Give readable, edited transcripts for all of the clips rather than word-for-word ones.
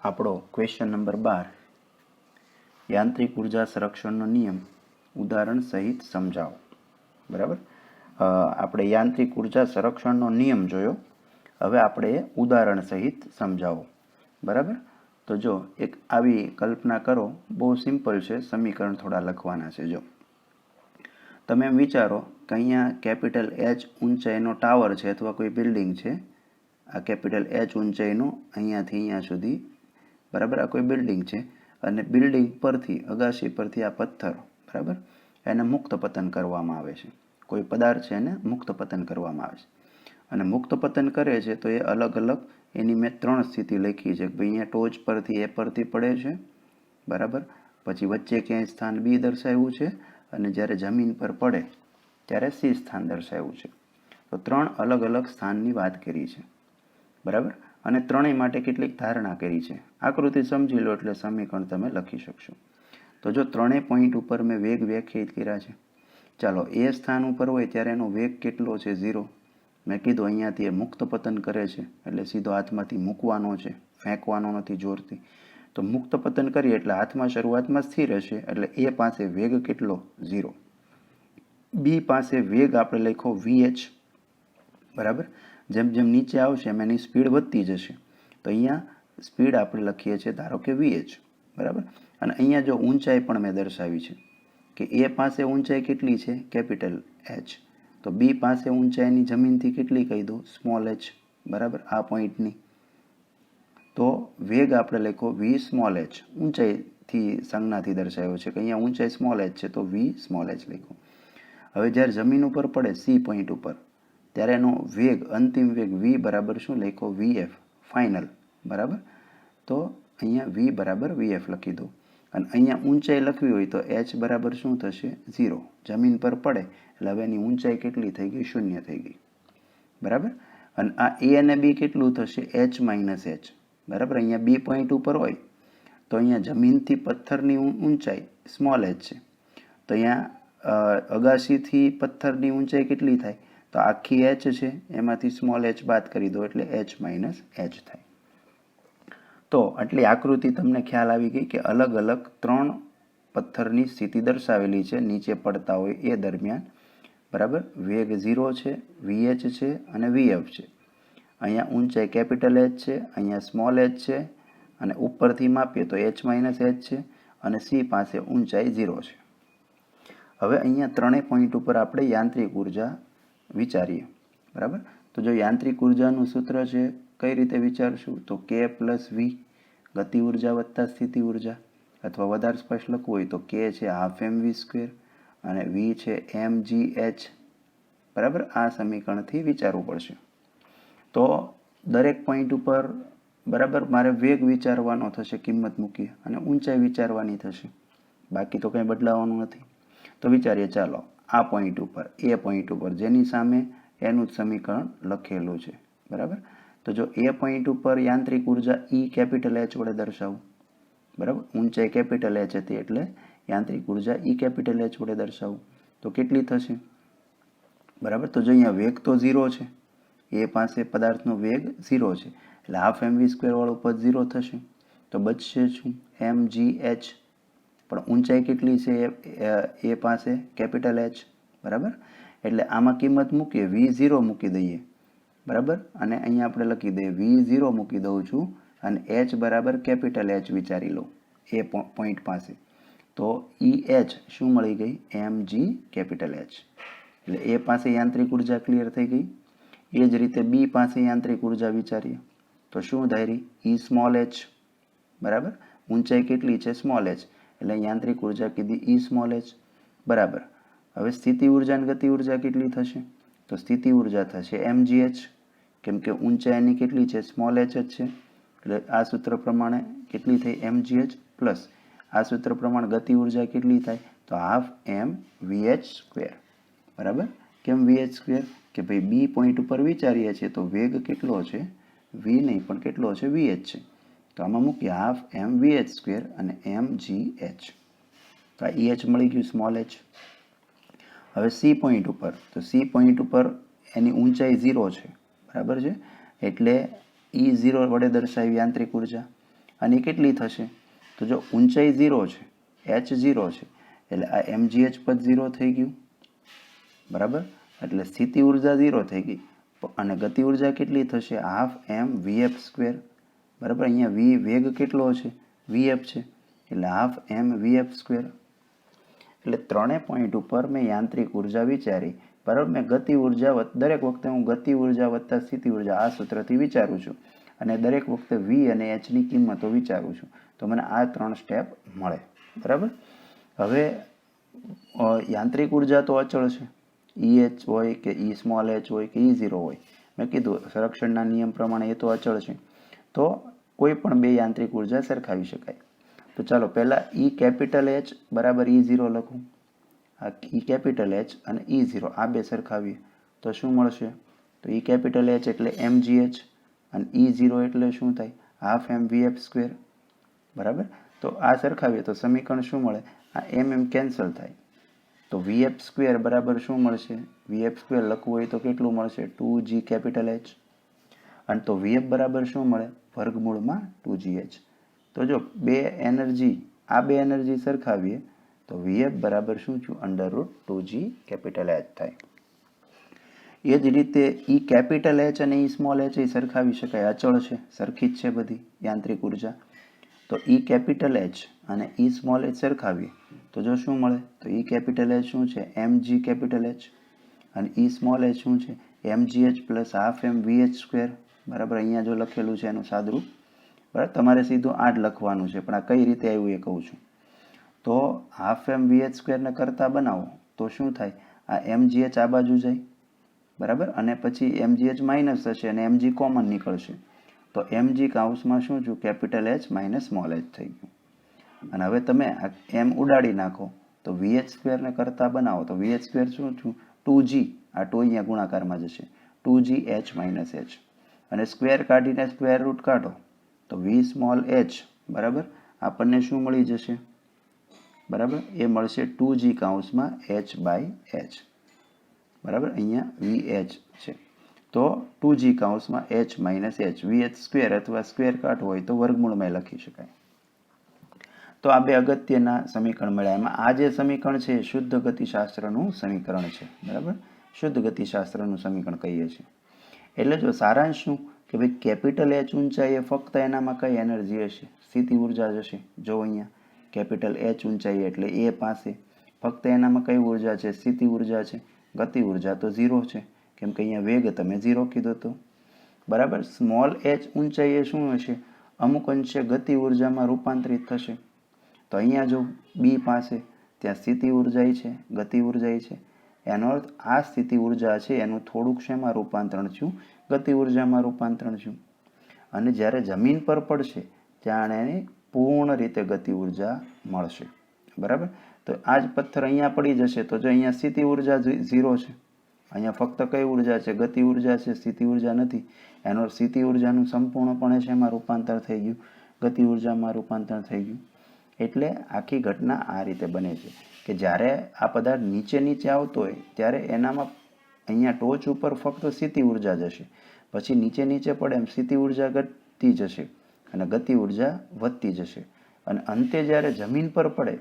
આપણો question number 12 યાંત્રિક ઉર્જા સંરક્ષણનો નિયમ ઉદાહરણ સહિત સમજાવો. બરાબર, આપણે યાંત્રિક ઉર્જા સંરક્ષણનો નિયમ જોયો. હવે આપણે ઉદાહરણ સહિત સમજાવો. બરાબર, તો જો એક આવી કલ્પના કરો, બહુ સિમ્પલ છે. સમીકરણ થોડા લખવાના છે. જો તમે એમ વિચારો કે અહીંયા કેપિટલ એચ ઊંચાઈનો ટાવર છે અથવા કોઈ બિલ્ડિંગ છે. આ કેપિટલ એચ ઊંચાઈનો અહીંયાથી અહીંયા સુધી, બરાબર, આ કોઈ બિલ્ડિંગ છે અને બિલ્ડિંગ પરથી, અગાશી પરથી આ પથ્થર, બરાબર, એને મુક્ત પતન કરવામાં આવે છે. કોઈ પદાર્થ છે એને મુક્ત પતન કરવામાં આવે છે અને મુક્ત પતન કરે છે તો એ અલગ અલગ, એની મેં 3 સ્થિતિ લખી છે કે ભાઈ અહીંયા ટોચ પરથી એ પરથી પડે છે, બરાબર, પછી વચ્ચે ક્યાંય સ્થાન બી દર્શાવ્યું છે અને જ્યારે જમીન પર પડે ત્યારે સી સ્થાન દર્શાવ્યું છે. તો 3 અલગ અલગ સ્થાનની વાત કરી છે, બરાબર, અને ત્રણેય માટે કેટલીક ધારણા કરી છે. આકૃતિ સમજી લો એટલે સમીકરણ તમે લખી શકશો. તો જો ત્રણેય પોઈન્ટ ઉપર મેં વેગ વ્યાખ્યાયિત કર્યા છે. ચાલો, એ સ્થાન ઉપર હોય ત્યારે એનો વેગ કેટલો છે? 0. મેં કીધું અહીંયાથી એ મુક્ત પતન કરે છે એટલે સીધો હાથમાંથી મૂકવાનો છે, ફેંકવાનો નથી જોરથી. તો મુક્ત પતન કરીએ એટલે હાથમાં શરૂઆતમાં સ્થિર હશે એટલે એ પાસે વેગ કેટલો? 0. બી પાસે વેગ આપણે લખ્યો VH, બરાબર. જેમ જેમ નીચે આવશે એમ એની સ્પીડ વધતી જશે. તો અહીંયા સ્પીડ આપણે લખીએ છીએ ધારો કે VH, બરાબર. અને અહીંયા જો ઊંચાઈ પણ મેં દર્શાવી છે કે એ પાસે ઊંચાઈ કેટલી છે? Capital H. તો બી પાસે ઊંચાઈની જમીનથી કેટલી કહી દો? સ્મોલ h, બરાબર, આ પોઈન્ટની. તો વેગ આપણે લખ્યો V સ્મોલ h, ઊંચાઈથી સંજ્ઞાથી દર્શાવ્યો છે કે અહીંયા ઊંચાઈ સ્મોલ h છે તો V સ્મોલ h લખ્યો. હવે જ્યારે જમીન ઉપર પડે સી પોઈન્ટ ઉપર ત્યારે એનો વેગ, અંતિમ વેગ V બરાબર શું લખ્યો? VF ફાઇનલ, બરાબર. તો અહીંયા V બરાબર VF લખી દો. અને અહીંયા ઊંચાઈ લખવી હોય તો H બરાબર શું થશે? 0. જમીન પર પડે એટલે હવે એની ઊંચાઈ કેટલી થઈ ગઈ? 0 થઈ ગઈ, બરાબર. અને આ A અને B કેટલું થશે? H માઇનસ H, બરાબર. અહીંયા B પોઈન્ટ ઉપર હોય તો અહીંયા જમીનથી પથ્થરની ઊંચાઈ સ્મોલ h છે. તો અહીંયા અગાશીથી પથ્થરની ઊંચાઈ કેટલી થાય? તો આખી h છે, એમાંથી સ્મોલ h બાદ કરી દો એટલે h માઇનસ h થાય. તો આટલી આકૃતિ તમને ખ્યાલ આવી ગઈ કે અલગ અલગ 3 પથ્થરની સ્થિતિ દર્શાવેલી છે નીચે પડતા હોય એ દરમિયાન, બરાબર. વેગ 0 છે, VH છે અને VF છે. અહીંયા ઊંચાઈ કેપિટલ H છે, અહીંયા સ્મોલ h છે અને ઉપરથી માપીએ તો h માઇનસ h છે અને C પાસે ઊંચાઈ 0 છે. હવે અહીંયા ત્રણેય પોઈન્ટ ઉપર આપણે યાંત્રિક ઉર્જા વિચારીએ, બરાબર. તો જો યાંત્રિક ઉર્જાનું સૂત્ર છે, કઈ રીતે વિચારશું? તો K પ્લસ V, ગતિ ઉર્જા વત્તા સ્થિતિ ઉર્જા, અથવા વધારે સ્પષ્ટ લખવું હોય તો K છે ½ mv² અને V છે mgh, બરાબર. આ સમીકરણથી વિચારવું પડશે. તો દરેક પોઈન્ટ ઉપર, બરાબર, મારે વેગ વિચારવાનો થશે કિંમત મૂકી અને ઊંચાઈ વિચારવાની થશે, બાકી તો કંઈ બદલાવાનું નથી. તો વિચારીએ, ચાલો આ પોઈન્ટ ઉપર, એ પોઈન્ટ ઉપર જેની સામે એનું જ સમીકરણ લખેલું છે, બરાબર. તો જો એ પોઈન્ટ ઉપર યાંત્રિક ઉર્જા E કેપિટલ H વડે દર્શાવું, બરાબર. ઊંચાઈ કેપિટલ H હતી એટલે યાંત્રિક ઉર્જા E કેપિટલ H વડે દર્શાવું તો કેટલી થશે? બરાબર. તો જો અહીંયા વેગ તો 0 છે, એ પાસે પદાર્થનો વેગ 0 છે એટલે ½ mv² વાળું પદ 0 થશે. તો બચશે શું? mgh. પણ ઊંચાઈ કેટલી છે એ પાસે? કેપિટલ H, બરાબર. એટલે આમાં કિંમત મૂકીએ, V0 મૂકી દઈએ, બરાબર. અને અહીંયા આપણે લખી દઈએ V0 મૂકી દઉં છું અને H બરાબર કેપિટલ H વિચારી લો એ પોઈન્ટ પાસે. તો EH શું મળી ગઈ? mg capital H. એટલે એ પાસે યાંત્રિક ઉર્જા ક્લિયર થઈ ગઈ. એ જ રીતે બી પાસે યાંત્રિક ઉર્જા વિચારીએ તો શું ધારી? E સ્મોલ h, બરાબર. ઊંચાઈ કેટલી છે? સ્મોલ h, એટલે યાંત્રિક ઉર્જા કીધી E સ્મોલ h, બરાબર. હવે સ્થિતિ ઉર્જા અને ગતિ ઉર્જા કેટલી થશે? તો સ્થિતિ ઉર્જા થશે mgh, કેમ કે ઊંચાઈ એની કેટલી છે? સ્મોલ h જ છે. એટલે આ સૂત્ર પ્રમાણે કેટલી થઈ? mgh પ્લસ આ સૂત્ર પ્રમાણે ગતિ ઉર્જા કેટલી થાય? તો ½ mvh², બરાબર. કેમ VH²? કે ભાઈ બી પોઈન્ટ ઉપર વિચારીએ છીએ તો વેગ કેટલો છે? V નહીં પણ કેટલો છે? VH છે. તો આમાં મૂકીએ ½ mvh² અને mgh. તો આ EH મળી ગયું, સ્મોલ h. હવે સી પોઈન્ટ ઉપર, તો સી પોઈન્ટ ઉપર એની ઊંચાઈ 0 છે, બરાબર છે. એટલે E0 વડે દર્શાવી યાંત્રિક ઉર્જા અને કેટલી થશે? તો જો ઊંચાઈ 0 છે, h 0 છે, એટલે આ mgh પદ 0 થઈ ગયું, બરાબર. એટલે સ્થિતિ ઉર્જા 0 થઈ ગઈ અને ગતિ ઉર્જા કેટલી થશે? હાફ એમ vf સ્ક્વેર, બરાબર. અહીંયા v વેગ કેટલો છે? vf છે, એટલે હાફ એમ vf સ્ક્વેર. એટલે ત્રણેય પોઈન્ટ ઉપર મેં યાંત્રિક ઉર્જા વિચારી, બરાબર. મેં ગતિ ઉર્જા દરેક વખતે હું ગતિ ઉર્જા વત્તા સ્થિતિ ઉર્જા આ સૂત્રથી વિચારું છું અને દરેક વખતે v અને h ની કિંમતો વિચારું છું, તો મને આ 3 સ્ટેપ મળે, બરાબર. હવે યાંત્રિક ઉર્જા તો અચળ છે, EH હોય કે E સ્મોલ h હોય કે E0 હોય, મેં કીધું સંરક્ષણના નિયમ પ્રમાણે એ તો અચળ છે, તો કોઈ પણ બે યાંત્રિક ઉર્જા સરખાવી શકાય. તો ચાલો પહેલાં E કેપિટલ H બરાબર E0 લખું. આ E કેપિટલ H અને E0 આ બે સરખાવીએ તો શું મળશે? તો E કેપિટલ H એટલે mgh અને E0 એટલે શું થાય? હાફ એમ vf સ્ક્વેર, બરાબર. તો આ સરખાવીએ તો સમીકરણ શું મળે? આ એમ કેન્સલ થાય, તો vf સ્ક્વેર બરાબર શું મળશે? vf સ્ક્વેર લખવું હોય તો કેટલું મળશે? 2g capital H. અને તો vf બરાબર શું મળે? વર્ગમૂળમાં 2gh. તો જો આ બે એનર્જી સરખાવીએ તો vf બરાબર શું થયું? √2g કેપિટલ H થાય. એ જ રીતે E કેપિટલ H અને E સ્મોલ h એ સરખાવી શકાય, અચળ છે, સરખી જ છે બધી યાંત્રિક ઉર્જા. તો E કેપિટલ H અને E સ્મોલ h સરખાવીએ તો જો શું મળે? તો E કેપિટલ H શું છે? mg કેપિટલ H અને E સ્મોલ h શું છે? mgh plus half m vh square, બરાબર. અહીંયા જો લખેલું છે એનું સાદરું, બરાબર. તમારે સીધું આ જ લખવાનું છે, પણ આ કઈ રીતે આવ્યું એ કહું છું. તો હાફ એમ vh સ્ક્વેરને કરતા બનાવો તો શું થાય? આ mgh આ બાજુ જાય, બરાબર. અને પછી mgh માઇનસ થશે અને mg કોમન નીકળશે, તો mg કાઉન્સમાં શું થયું? Capital H minus small h થઈ ગયું. અને હવે તમે આ m ઉડાડી નાખો તો vh સ્ક્વેરને કરતા બનાવો તો vh સ્ક્વેર શું થયું? 2g, આ 2 અહીંયા ગુણાકારમાં જશે, 2gh માઇનસ h. અને સ્ક્વેર કાઢીને સ્ક્વેર રૂટ કાઢો તો v સ્મોલ h, બરાબર. આપણને શું મળી જશે? બરાબર, એ મળશે 2g કાઉન્સમાં h બાય h, બરાબર. અહીંયા vh છે તો 2g કાઉન્સમાં h minus h, vh square અથવા સ્ક્વેર કાઢવો હોય તો વર્ગમૂળમાં લખી શકાય. તો આ બે અગત્યના સમીકરણ મળ્યા. એમાં આ જે સમીકરણ છે એ શુદ્ધ ગતિશાસ્ત્રનું સમીકરણ છે, બરાબર. શુદ્ધ ગતિશાસ્ત્રનું સમીકરણ કહીએ છીએ. એટલે જો સારાંશ શું કે ભાઈ કેપિટલ H ઊંચાઈએ ફક્ત એનામાં કઈ એનર્જી હશે? સ્થિતિ ઉર્જા જશે. જો અહીંયા કેપિટલ H ઊંચાઈ એટલે એ પાસે ફક્ત એનામાં કઈ ઉર્જા છે? સ્થિતિ ઉર્જા છે. ગતિ ઉર્જા તો 0 છે, કેમ કે અહીંયા વેગ તમે 0 કીધો તો, બરાબર. સ્મોલ h ઊંચાઈએ શું હશે? અમુક અંશે ગતિ ઉર્જામાં રૂપાંતરિત થશે. તો અહીંયા જો B પાસે ત્યાં સ્થિતિ ઉર્જા છે, ગતિ ઉર્જા છે, એનો અર્થ આ સ્થિતિ ઉર્જા છે એનું થોડુંક શેમાં રૂપાંતરણ થયું? ગતિ ઉર્જામાં રૂપાંતરણ થયું. અને જ્યારે જમીન પર પડશે ત્યાં એને પૂર્ણ રીતે ગતિ ઉર્જા મળશે, બરાબર. તો આ જ પથ્થર અહીંયા પડી જશે તો જો અહીંયા સ્થિતિ ઉર્જા 0 છે, અહીંયા ફક્ત કઈ ઉર્જા છે? ગતિ ઉર્જા છે, સ્થિતિ ઉર્જા નથી. એનો સ્થિતિ ઉર્જાનું સંપૂર્ણપણે શેમાં રૂપાંતર થઈ ગયું? ગતિ ઉર્જામાં રૂપાંતર થઈ ગયું. એટલે આખી ઘટના આ રીતે બને છે કે જ્યારે આ પદાર્થ નીચે આવતો હોય ત્યારે એનામાં અહીંયા ટોચ ઉપર ફક્ત સ્થિતિ ઉર્જા જશે, પછી નીચે પડે એમ સ્થિતિ ઉર્જા ઘટતી જશે અને ગતિ ઉર્જા વધતી જશે, અને અંતે જ્યારે જમીન પર પડે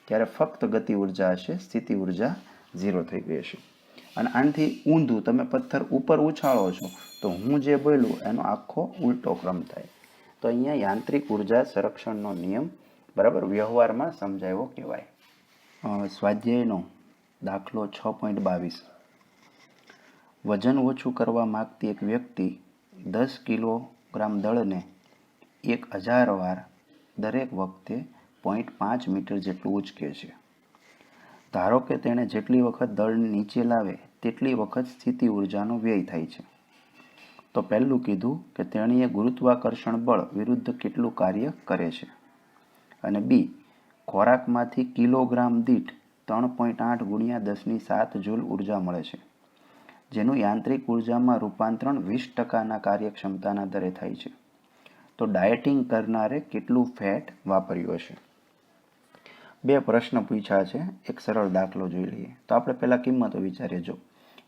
ત્યારે ફક્ત ગતિ ઉર્જા હશે, સ્થિતિ ઉર્જા 0 થઈ ગઈ હશે. અને આનાથી ઊંધું તમે પથ્થર ઉપર ઉછાળો છો તો હું જે બોલ્યું એનો આખો ઉલટો ક્રમ થાય. તો અહીંયા યાંત્રિક ઉર્જા સંરક્ષણનો નિયમ, બરાબર, વ્યવહારમાં સમજાવ્યો કહેવાય. સ્વાધ્યાયનો દાખલો 6.22. વજન ઓછું કરવા માગતી એક વ્યક્તિ 10 કિલોગ્રામ દળને 1000 વાર દરેક વખતે 0.5 મીટર જેટલું ઉંચકે છે. ધારો કે તેણે જેટલી વખત દળને નીચે લાવે તેટલી વખત સ્થિતિ ઉર્જાનો વ્યય થાય છે. તો પહેલું કીધું કે તેણીએ ગુરુત્વાકર્ષણ બળ વિરુદ્ધ કેટલું કાર્ય કરે છે. અને બી, ખોરાકમાંથી કિલોગ્રામ દીઠ 3.8 ગુણ્યા 10⁷ જૂલ ઉર્જા મળે છે, જેનું યાંત્રિક ઉર્જામાં રૂપાંતરણ 20%ના કાર્યક્ષમતાના દરે થાય છે. તો ડાયટિંગ કરનારે કેટલું ફેટ વાપર્યું હશે? બે પ્રશ્ન પૂછ્યા છે, એક સરળ દાખલો જોઈ લઈએ. તો આપણે પહેલાં કિંમતો વિચારીએ. જો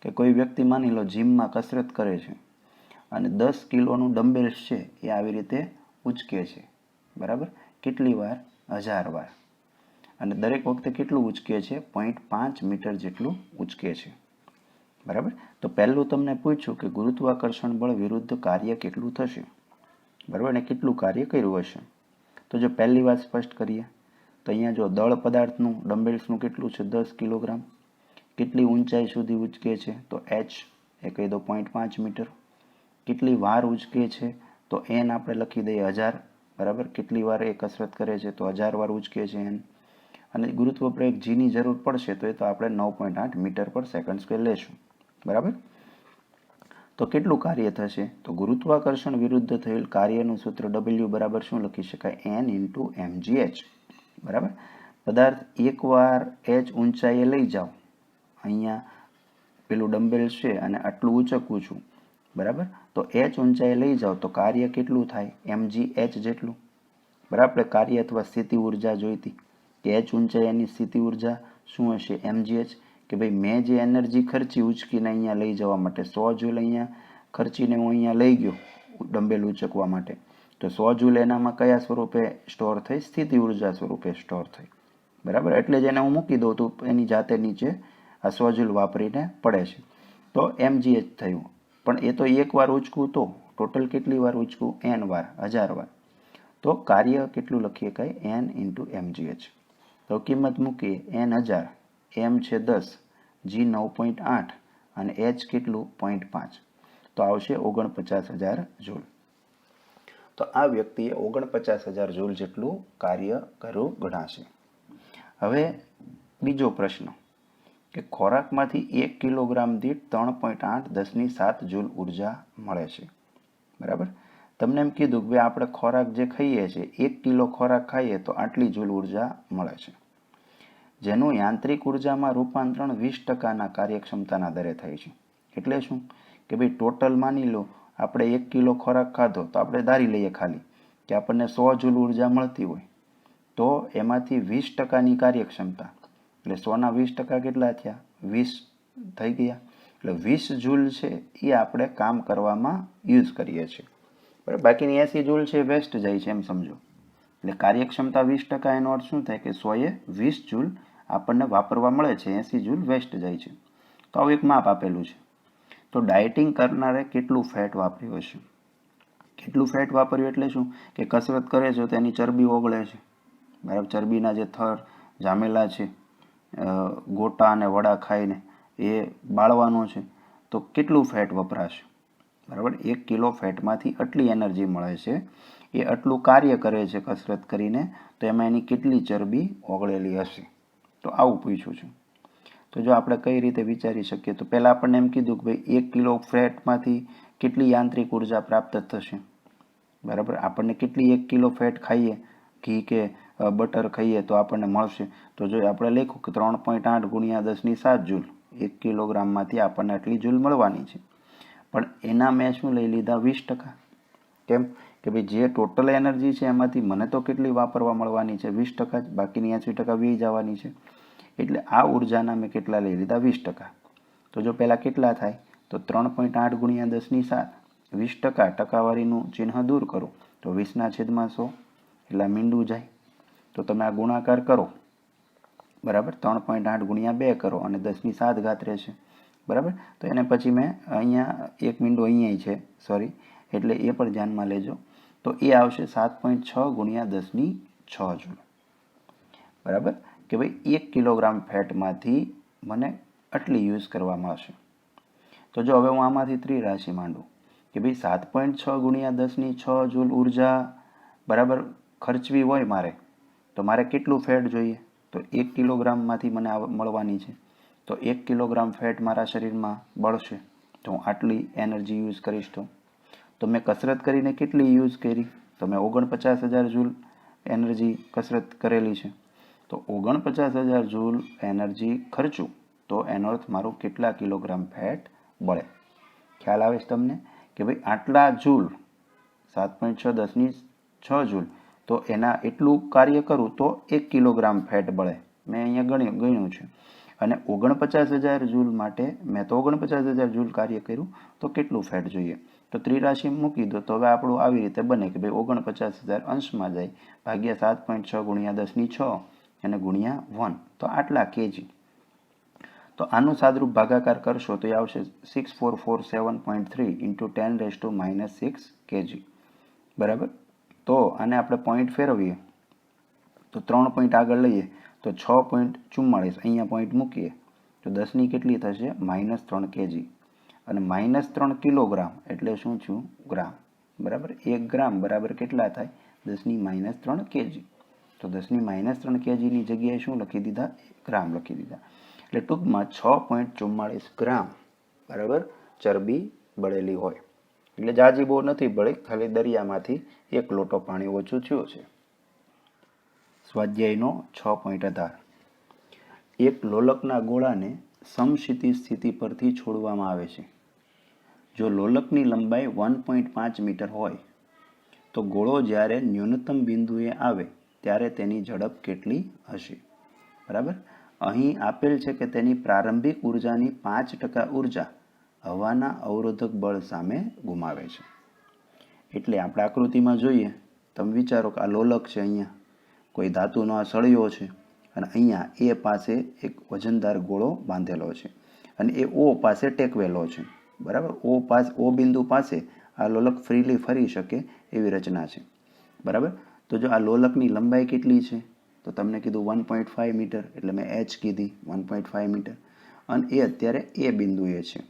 કે કોઈ વ્યક્તિ માની લો જીમમાં કસરત કરે છે અને 10 કિલોનું ડમ્બેલ્સ છે એ આવી રીતે ઉચકે છે, બરાબર, કેટલી વાર? 1000 વાર. અને દરેક વખતે કેટલું ઉચકે છે? 0.5 મીટર જેટલું ઉચકે છે. બરાબર. તો પહેલું તમને પૂછ્યું કે ગુરુત્વાકર્ષણ બળ વિરુદ્ધ કાર્ય કેટલું થશે. બરાબર, અને કેટલું કાર્ય કર્યું હશે. તો જો પહેલી વાત સ્પષ્ટ કરીએ તો અહીંયા જો દળ પદાર્થનું ડમ્બેલ્સનું કેટલું છે? 10 કિલોગ્રામ. કેટલી ઊંચાઈ સુધી ઉચકે છે? તો h એ કહી દો 0.5 મીટર. કેટલી વાર ઉચકે છે? તો n આપણે લખી દઈએ 1000. બરાબર, કેટલી વાર એ કસરત કરે છે? તો 1000 વાર ઉચકે છે n. અને ગુરુત્વ પ્રયોગ જીની જરૂર પડશે તો એ તો આપણે 9.8 મીટર પર સેકન્ડ સ્ક્વેર લેશું. બરાબર. તો કેટલું કાર્ય થશે? તો ગુરુત્વાકર્ષણ વિરુદ્ધ થયેલ કાર્યનું સૂત્ર W બરાબર શું લખી શકાય? n into mgh. બરાબર. પદાર્થ એકવાર h ઊંચાઈએ લઈ જાઓ, અહીંયા પેલું ડમ્બેલ છે અને આટલું ઊંચકું છું. બરાબર, તો h ઊંચાઈએ લઈ જાઓ તો કાર્ય કેટલું થાય? mgh જેટલું. બરાબર, આપણે કાર્ય અથવા સ્થિતિ ઉર્જા જોઈતી કે h ઊંચાઈની સ્થિતિ ઉર્જા શું હશે? mgh. કે ભાઈ મેં જે એનર્જી ખર્ચી ઉચકીને અહીંયા લઈ જવા માટે 100 જૂલ અહીંયા ખર્ચીને હું અહીંયા લઈ ગયો ડમ્બેલ ઉચકવા માટે, તો 100 જૂલ એનામાં કયા સ્વરૂપે સ્ટોર થઈ? સ્થિતિ ઉર્જા સ્વરૂપે સ્ટોર થઈ. બરાબર, એટલે જ એને હું મૂકી દઉં તો એની જાતે નીચે આ 100 જૂલ વાપરીને પડે છે. તો mgh થયું. પણ એ તો એક વાર ઉચકું તો ટોટલ કેટલી વાર ઉચકું? n વાર, 1000 વાર. તો કાર્ય કેટલું લખીએ કાંઈ? n into mgh. તો કિંમત મૂકીએ n 1000, m છે 10, g 9.8 અને h કેટલું? 0.5. તો આવશે 49,000 જૂલ. તો આ વ્યક્તિએ 49,000 જૂલ જેટલું કાર્ય કર્યું ગણાશે. હવે બીજો પ્રશ્ન કે ખોરાકમાંથી 1 કિલોગ્રામ દીઠ 3.8 10⁷ જૂલ ઉર્જા મળે છે. બરાબર, તમને એમ કીધું કે ભાઈ આપણે ખોરાક જે ખાઈએ છીએ 1 કિલો ખોરાક ખાઈએ તો આટલી જૂલ ઉર્જા મળે છે, જેનું યાંત્રિક ઉર્જામાં રૂપાંતરણ 20%ના કાર્યક્ષમતાના દરે થાય છે. એટલે શું કે ભાઈ ટોટલ માની લો આપણે 1 કિલો ખોરાક ખાધો તો આપણે ધારી લઈએ ખાલી કે આપણને 100 જૂલ ઉર્જા મળતી હોય તો એમાંથી 20%ની કાર્યક્ષમતા એટલે 100ના 20% કેટલા થયા? 20 થઈ ગયા. એટલે 20 જૂલ છે એ આપણે કામ કરવામાં યુઝ કરીએ છીએ. બરાબર, બાકીની 80 જૂલ છે વેસ્ટ જાય છે એમ સમજો. એટલે કાર્યક્ષમતા 20%, એનો અર્થ શું થાય કે 100એ 20 જૂલ આપણને વાપરવા મળે છે, 80 જૂલ વેસ્ટ જાય છે. તો આવું એક માપ આપેલું છે. તો ડાયટિંગ કરનારે કેટલું ફેટ વાપર્યું હશે? કેટલું ફેટ વાપર્યું એટલે શું કે કસરત કરે છે તો એની ચરબી ઓગળે છે. બરાબર, ચરબીના જે થર જામેલા છે ગોટા અને વડા ખાઈને એ બાળવાનો છે, તો કેટલું ફેટ વપરાશે? બરાબર, 1 કિલો ફેટમાંથી આટલી એનર્જી મળે છે, એ આટલું કાર્ય કરે છે કસરત કરીને, તો એમાં એની કેટલી ચરબી ઓગળેલી હશે? તો આવું પૂછ્યું છે. તો જો આપણે કઈ રીતે વિચારી શકીએ તો પહેલાં આપણને એમ કીધું કે ભાઈ 1 કિલો ફેટમાંથી કેટલી યાંત્રિક ઉર્જા પ્રાપ્ત થશે. બરાબર, આપણને કેટલી 1 કિલો ફેટ ખાઈએ, ઘી કે બટર ખાઈએ તો આપણને મળશે. તો જો આપણે લખ્યું કે 3.8 ગુણ્યા 10⁷ જૂલ 1 કિલોગ્રામમાંથી આપણને આટલી જૂલ મળવાની છે. પણ એના મેં શું લઈ લીધા? 20%. કેમ કે ભાઈ જે ટોટલ એનર્જી છે એમાંથી મને તો કેટલી વાપરવા મળવાની છે? 20%. બાકીની 80% વી જવાની છે. એટલે આ ઉર્જાના મેં કેટલા લઈ લીધા? 20%. તો જો પહેલાં કેટલા થાય? તો 3.8 ગુણ્યા 10⁷, 20%, ટકાવારીનું ચિહ્ન દૂર કરો તો 20/100 એટલે મીંડું જાય. તો તમે આ ગુણાકાર કરો. બરાબર, 3.8 ગુણ્યા 2 કરો અને 10⁷ ઘાત રહેશે. બરાબર, તો એને પછી મેં અહીંયા એક મીંડું અહીંયા છે, સોરી, એટલે એ પણ ધ્યાનમાં લેજો. તો એ આવશે 7.6 ગુણ્યા 10⁶ જૂલ. બરાબર, કે ભાઈ 1 કિલોગ્રામ ફેટમાંથી મને આટલી યુઝ કરવામાં આવશે. તો જો હવે હું આમાંથી ત્રિરાશિ માંડું કે ભાઈ 7.6 ગુણ્યા 10⁶ જૂલ ઉર્જા બરાબર ખર્ચવી હોય મારે, તો મારે કેટલું ફેટ જોઈએ? તો 1 કિલોગ્રામમાંથી મને મળવાની છે. તો 1 કિલોગ્રામ ફેટ મારા શરીરમાં બળશે તો હું આટલી એનર્જી યુઝ કરીશ. તો મેં કસરત કરીને કેટલી યુઝ કરી? તો મેં 49,000 જૂલ એનર્જી કસરત કરેલી છે. તો 49,000 જૂલ એનર્જી ખર્ચું તો એનો અર્થ મારું કેટલા કિલોગ્રામ ફેટ બળે? ખ્યાલ આવે છે તમને કે ભાઈ આટલા જૂલ 7.6 10⁶ જૂલ, તો એના એટલું કાર્ય કરું તો 1 કિલોગ્રામ ફેટ બળે. મેં અહીંયા ગણ્યું છે. અને 49,000 જૂલ માટે મેં તો 49,000 જૂલ કાર્ય કર્યું તો કેટલું ફેટ જોઈએ? તો ત્રિરાશિ મૂકી દો તો હવે આપણું આવી રીતે બને કે ભાઈ 49,000 અંશમાં જાય ભાગ્યા 7.6 ગુણ્યા 10⁶ અને ગુણ્યા 1, તો આટલા કેજી. તો આનું સાદરૂપ ભાગાકાર કરશો તો એ આવશે 6447.3 ઇન્ટુ 10⁻⁻6 kg. બરાબર. તો આને આપણે પોઈન્ટ ફેરવીએ તો 3 પોઈન્ટ આગળ લઈએ તો 6.44, અહીંયા પોઈન્ટ મૂકીએ તો 10ની કેટલી થશે -3 kg. અને -3 કિલોગ્રામ એટલે શું થયું ગ્રામ. બરાબર. 1 ગ્રામ બરાબર કેટલા થાય 10ની -3 kg. તો 10ની -3 kgની જગ્યાએ શું લખી દીધા ગ્રામ લખી દીધા. એટલે ટૂંકમાં 6.44 ગ્રામ બરાબર ચરબી બળેલી હોય. એટલે જાજી બહુ નથી બળી, ખાલી દરિયામાંથી 1 લોટો પાણી ઓછું થયું છે. સ્વાધ્યાયનો 6.18 એક લોલકના ગોળાને સમશીતી સ્થિતિ પરથી છોડવામાં આવે છે. જો લોલકની લંબાઈ 1.5 મીટર હોય તો ગોળો જ્યારે ન્યૂનતમ બિંદુએ આવે ત્યારે તેની ઝડપ કેટલી હશે? બરાબર. અહીં આપેલ છે કે તેની પ્રારંભિક ઉર્જાની 5% ઉર્જા હવાના અવરોધક બળ સામે ગુમાવે છે. એટલે આપણે આકૃતિમાં જોઈએ, તમે વિચારો કે આ લોલક છે, અહીંયા કોઈ ધાતુનો આ સળિયો છે અને અહીંયા એ પાસે એક વજનદાર ગોળો બાંધેલો છે અને એ ઓ પાસે ટેકવેલો છે. બરાબર. ઓ બિંદુ પાસે આ લોલક ફ્રીલી ફરી શકે એવી રચના છે. બરાબર. તો જો આ લોલકની લંબાઈ કેટલી છે તો તમને કીધું 1.5 મીટર, એટલે મેં h કીધી 1.5 મીટર, અને એ અત્યારે એ બિંદુએ છે.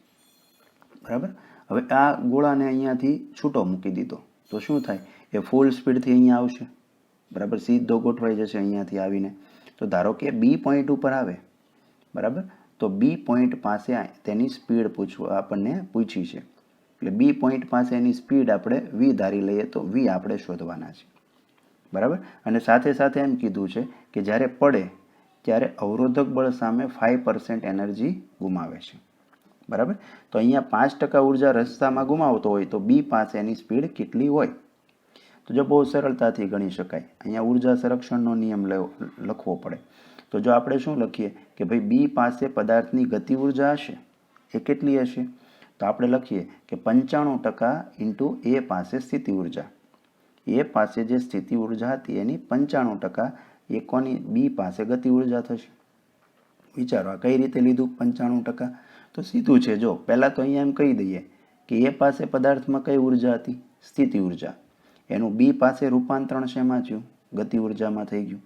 બરાબર. હવે આ ગોળાને અહીંયાથી છૂટો મૂકી દીધો તો શું થાય, એ ફૂલ સ્પીડથી અહીંયા આવશે. બરાબર. સીધો ગોઠવાઈ જશે અહીંયાથી આવીને. તો ધારો કે બી પોઈન્ટ ઉપર આવે. બરાબર. તો બી પોઈન્ટ પાસે તેની સ્પીડ આપણને પૂછી છે. એટલે બી પોઈન્ટ પાસે એની સ્પીડ આપણે વી ધારી લઈએ તો વી આપણે શોધવાના છે. બરાબર. અને સાથે સાથે એમ કીધું છે કે જ્યારે પડે ત્યારે અવરોધક બળ સામે 5% એનર્જી ગુમાવે છે. બરાબર. તો અહીંયા 5% ઉર્જા રસ્તામાં ગુમાવતો હોય તો બી પાસે એની સ્પીડ કેટલી હોય? તો જો બહુ સરળતાથી ગણી શકાય. અહીંયા ઉર્જા સંરક્ષણનો નિયમ લખવો પડે. તો જો આપણે શું લખીએ કે ભાઈ બી પાસે પદાર્થની ગતિ ઉર્જા હશે, એ કેટલી હશે? તો આપણે લખીએ કે 95% ઇન્ટુ એ પાસે સ્થિતિ ઉર્જા. એ પાસે જે સ્થિતિ ઉર્જા હતી એની 95% એ કોની બી પાસે ગતિ ઉર્જા થશે. વિચારો આ કઈ રીતે લીધું 95%? તો સીધું છે. જો પહેલાં તો અહીંયા એમ કહી દઈએ કે એ પાસે પદાર્થમાં કઈ ઉર્જા હતી? સ્થિતિ ઉર્જા. એનું બી પાસે રૂપાંતરણ શેમાં થયું? ગતિ ઉર્જામાં થઈ ગયું.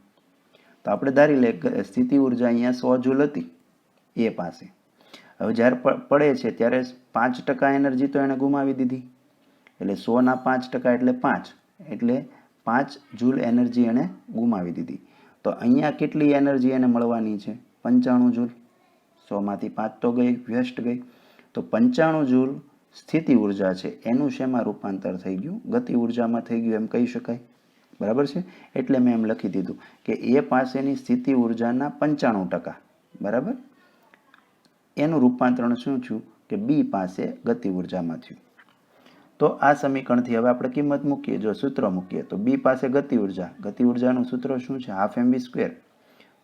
તો આપણે ધારી લે સ્થિતિ ઉર્જા અહીંયા 100 જૂલ હતી એ પાસે. હવે જ્યારે પડે છે ત્યારે 5% એનર્જી તો એણે ગુમાવી દીધી. એટલે 100ના 5% એટલે 5, એટલે 5 જૂલ એનર્જી એણે ગુમાવી દીધી. તો અહીંયા કેટલી એનર્જી એને મળવાની છે? 95 જૂલ. 100માંથી 5 તો ગઈ, વ્યસ્ત ગઈ. તો 95 જૂલ સ્થિતિ ઉર્જા છે એનું શેમાં રૂપાંતર થઈ ગયું? ગતિ ઉર્જામાં થઈ ગયું એમ કહી શકાય. બરાબર છે. એટલે મેં એમ લખી દીધું કે એ પાસેની સ્થિતિ ઉર્જાના 95%, બરાબર, એનું રૂપાંતરણ શું થયું કે બી પાસે ગતિ ઉર્જામાં થયું. તો આ સમીકરણથી હવે આપણે કિંમત મૂકીએ. જો સૂત્ર મૂકીએ તો બી પાસે ગતિ ઉર્જાનું સૂત્ર શું છે? 12 mv².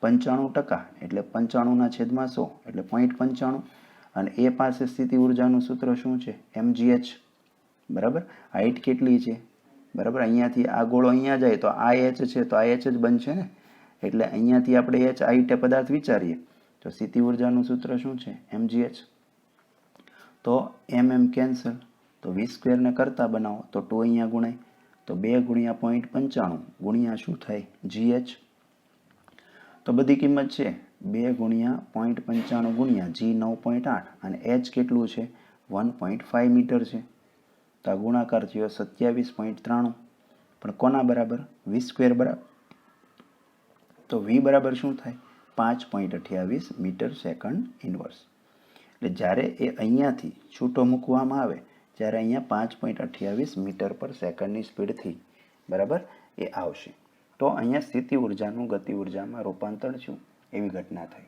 95% એટલે 95/100 એટલે 0.95. અને એ પાસે સ્થિતિ ઉર્જાનું સૂત્ર શું છે? mgh. બરાબર. હાઈટ કેટલી છે? બરાબર. અહીંયાથી આ ગોળો અહીંયા જાય તો આ એચ છે તો આ એચ જ બનશે ને. એટલે અહીંયાથી આપણે એચ હાઈટ પદાર્થ વિચારીએ તો સ્થિતિ ઉર્જાનું સૂત્ર શું છે? mgh. તો mm કેન્સલ, તો v² ને કરતા બનાવો તો 2 અહીંયા ગુણાય તો 2 ગુણ્યા 0.95 ગુણ્યા શું થાય? gh. તો બધી કિંમત છે 2 ગુણ્યા 0.95 ગુણ્યા g 9.8 અને h કેટલું છે? 1.5 મીટર છે. તો આ ગુણાકાર થયો 27.93. પણ કોના બરાબર? v² બરાબર. તો v બરાબર શું થાય? 5.28 મીટર સેકન્ડ ઇન્વર્સ. એટલે જ્યારે એ અહીંયાથી છૂટો મૂકવામાં આવે ત્યારે અહીંયા 5.28 મીટર પર સેકન્ડની સ્પીડથી બરાબર એ આવશે. તો અહીંયા સ્થિતિ ઉર્જાનું ગતિ ઉર્જામાં રૂપાંતર થયું એવી ઘટના થઈ.